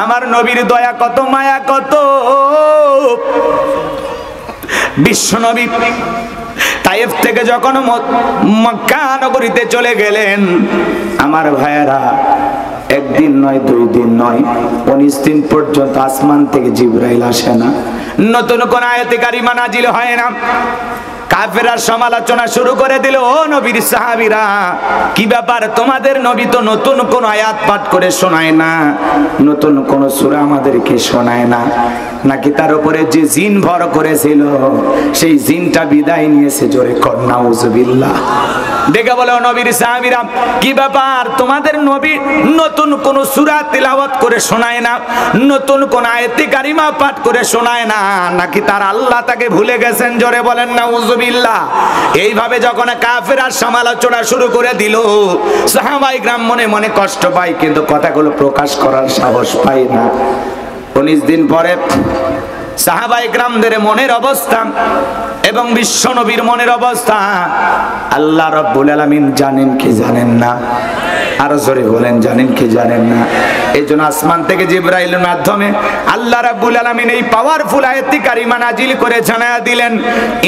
আমার নবীর দয়া কত, মায়া কত। বিশ্ব নবী তায়েফ থেকে যখন মক্কা নগরীতে চলে গেলেন, আমার ভাইয়েরা একদিন নয়, 2 দিন নয়, 19 দিন পর্যন্ত আসমান থেকে জিবরাইল আসে না, নতুন কোন আয়াতে কারিমা নাজিল হয় না। কাফেররা সমালোচনা শুরু করে দিল, ও নবীর সাহাবীরা, কি ব্যাপার, তোমাদের নবী তো নতুন কোন আয়াত পাঠ করে শোনায় না, নতুন কোন সূরা আমাদেরকে শোনায় না, নাকি তার উপরে যে জিন ভর করেছিল সেই জিনটা বিদায় নিয়েছে? জোরে কর নাউজুবিল্লাহ। দেখে বলে, ও নবীর সাহাবীরা, কি ব্যাপার, তোমাদের নবী নতুন কোন সূরা তিলাওয়াত করে শোনায় না, নতুন কোন আয়াতে কারিমা পাঠ করে শোনায় না, নাকি তার আল্লাহ তাকে ভুলে গেছেন? জোরে বলেন নাউজুবিল্লাহ। এইভাবে যখন কাফেররা সমালোচনা শুরু করে দিল, সাহাবায়ে কেরাম মনে মনে কষ্ট পায়, কিন্তু কথাগুলো প্রকাশ করার সাহস পায় না। 19 দিন পরে সাহাবায়ে কেরামদের মনের অবস্থা এবং বিশ্ব নবীর মনের অবস্থা আল্লাহ রাব্বুল আলামিন জানেন কি জানেন না? আরো জোরে বলেন, জানেন কি জানেন না? এইজন্য আসমান থেকে জিবরাইলের মাধ্যমে আল্লাহ রাব্বুল আলামিন এই পাওয়ারফুল আয়াতটি কারিমা নাজিল করে জানায়া দিলেন,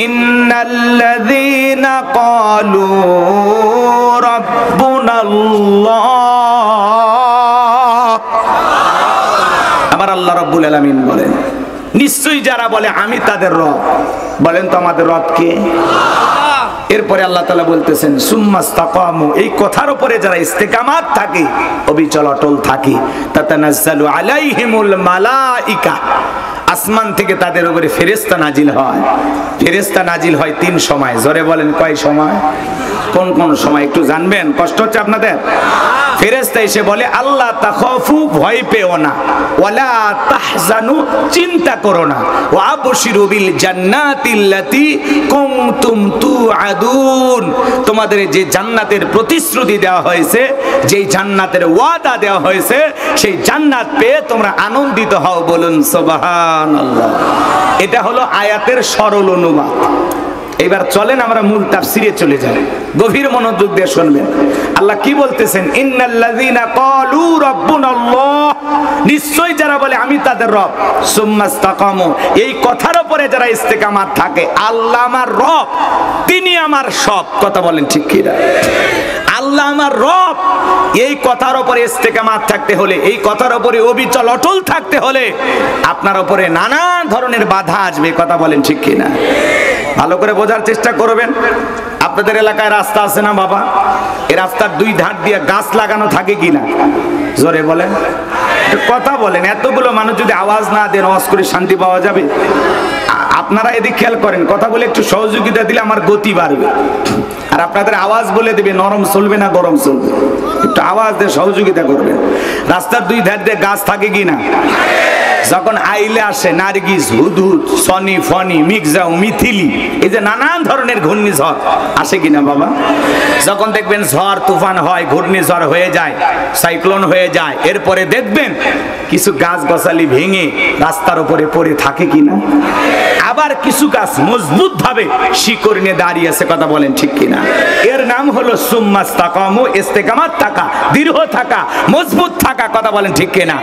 ইন্নাল্লাযীনা ক্বালু রাব্বুনাল্লাহ। আমার আল্লাহ রাব্বুল আলামিন বলেন, নিশ্চয়ই যারা বলে আমি তাদের রব। বলেন তো আমাদের রব কে? এরপরে আল্লাহ তাআলা বলতেছেন, সুম্মাস্তাকামু, এই কথার উপরে যারা ইস্তেকামাত থাকে, অবিচল অটল থাকে, তাতানাজ্জালু আলাইহিমুল মালাইকা, আসমান থেকে তাদের উপরে ফেরেশতা নাজিল হয়। ফেরেশতা নাজিল হয় 3 সময়। জোরে বলেন, কয় সময়? কোন কোন সময় একটু জানবেন? কষ্ট হচ্ছে আপনাদের? ফেরেশতা এসে বলে, আল্লাহ তাখাফু, ভয় পেও না, ওয়ালা তাহজানু, চিন্তা করো না, ওয়া আবশিরু বিল জান্নাতিল্লাতী কুনতুম তুআদুন, তোমাদের যে জান্নাতের প্রতিশ্রুতি দেওয়া হয়েছে, যেই জান্নাতের ওয়াদা দেওয়া হয়েছে, সেই জান্নাত পেয়ে তোমরা আনন্দিত হও। বলুন সুবহানাল্লাহ। এটা হলো আয়াতের সরল অনুবাদ। এবার চলেন আমরা মূল তাফসিরে চলে যাই, গভীর মনোযোগ দিয়ে শুনবেন আল্লাহ কি বলতেছেন। ইন্নাল্লাযীনা ক্বালু রাব্বুনাল্লাহ, নিশ্চয়ই যারা বলে আমি তাদের রব, সুম্মাস্তাকামু, এই কথার উপরে যারা ইস্তেকামাত থাকে, আল্লাহ আমার রব, তিনি আমার সব। কথা বলেন ঠিক কি না? আল্লাহ আমার রব, এই কথার উপরে ইস্তেকামাত থাকতে হলে, এই কথার উপরে অবিচল অটল থাকতে হলে আপনার উপরে নানা ধরনের বাধা আসবে। কথা বলেন ঠিক কি না? ভালো করে বোঝার চেষ্টা করবেন। আপনাদের এলাকায় রাস্তা আছে না বাবা? এই রাস্তার 2 ধার দিয়ে গাছ লাগানো থাকে কিনা? জোরে বলেন, কথা বলেন। এতগুলো মানুষ যদি আওয়াজ না দেন, আওয়াজ করে শান্তি পাওয়া যাবে? আপনারা এদিক খেয়াল করেন, কথা বলে একটু সহযোগিতা দিলে আমার গতি বাড়বে। আর আপনাদের আওয়াজ বলে দেবে নরম চলবে না গরম চলবে, একটু আওয়াজ দিয়ে সহযোগিতা করবেন। রাস্তার 2 ধার দিয়ে গাছ থাকে কিনা? যখন আইলে আসে নার্গিস, হুদহুদ, সনি, ফনি, মিগজাউ, মিথিলি, এই যে নানান ধরনের ঘূর্ণিঝড় আসে কিনা বাবা? যখন দেখবেন ঝড় তুফান হয়, ঘূর্ণিঝড় হয়ে যায়, সাইক্লোন হয়ে যায়, এরপরে দেখবেন কিছু গাছ গাছালি ভেঙে রাস্তার উপরে পড়ে থাকে কিনা? আবার কিছু গাছ মজবুত ভাবে শিকড় নিয়ে দাঁড়িয়ে আছে। কথা বলেন ঠিক কিনা? এর নাম হলো সুম্মাস্তাকামু, ইস্তেকামাত থাকা, দৃঢ় থাকা, মজবুত থাকা। কথা বলেন ঠিক কিনা?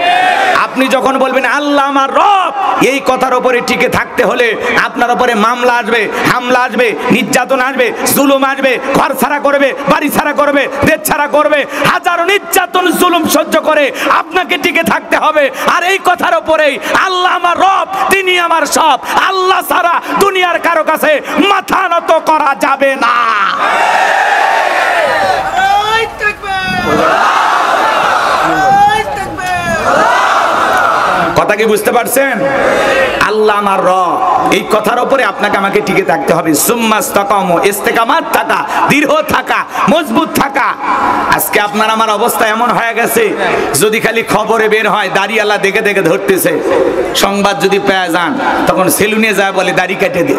আপনি যখন বলবেন আল্লাহ আমার রব, এই কথার উপরে টিকে থাকতে হলে আপনার উপরে মামলা আসবে, হামলা আসবে, নির্যাতন আসবে, জুলুম আসবে, ঘর ছাড়া করবে, বাড়ি ছাড়া করবে, দেশ ছাড়া করবে, হাজারো নির্যাতন জুলুম সহ্য করে আপনাকে টিকে থাকতে হবে। আর এই কথার উপরেই আল্লাহ আমার রব, তিনি আমার সব, আল্লাহ ছাড়া দুনিয়ার কারো কাছে মাথা নত করা যাবে না। কথা কি বুঝতে পারছেন? আল্লাহ আমার রব, এই কথার উপরে আপনাকে আমাকে টিকে থাকতে হবে। সুম্মাস্তাকামু, ইস্তেকামাত থাকা, দৃঢ় থাকা, মজবুত থাকা। আজকে আপনার আমার অবস্থা এমন হয়ে গেছে, যদি খালি খবরে বের হয় দাড়িওয়ালা দেখে দেখে ধরতেছে, সংবাদ যদি পেয়ে যান তখন সেলুনে যায় বলে দাড়ি কেটে দে।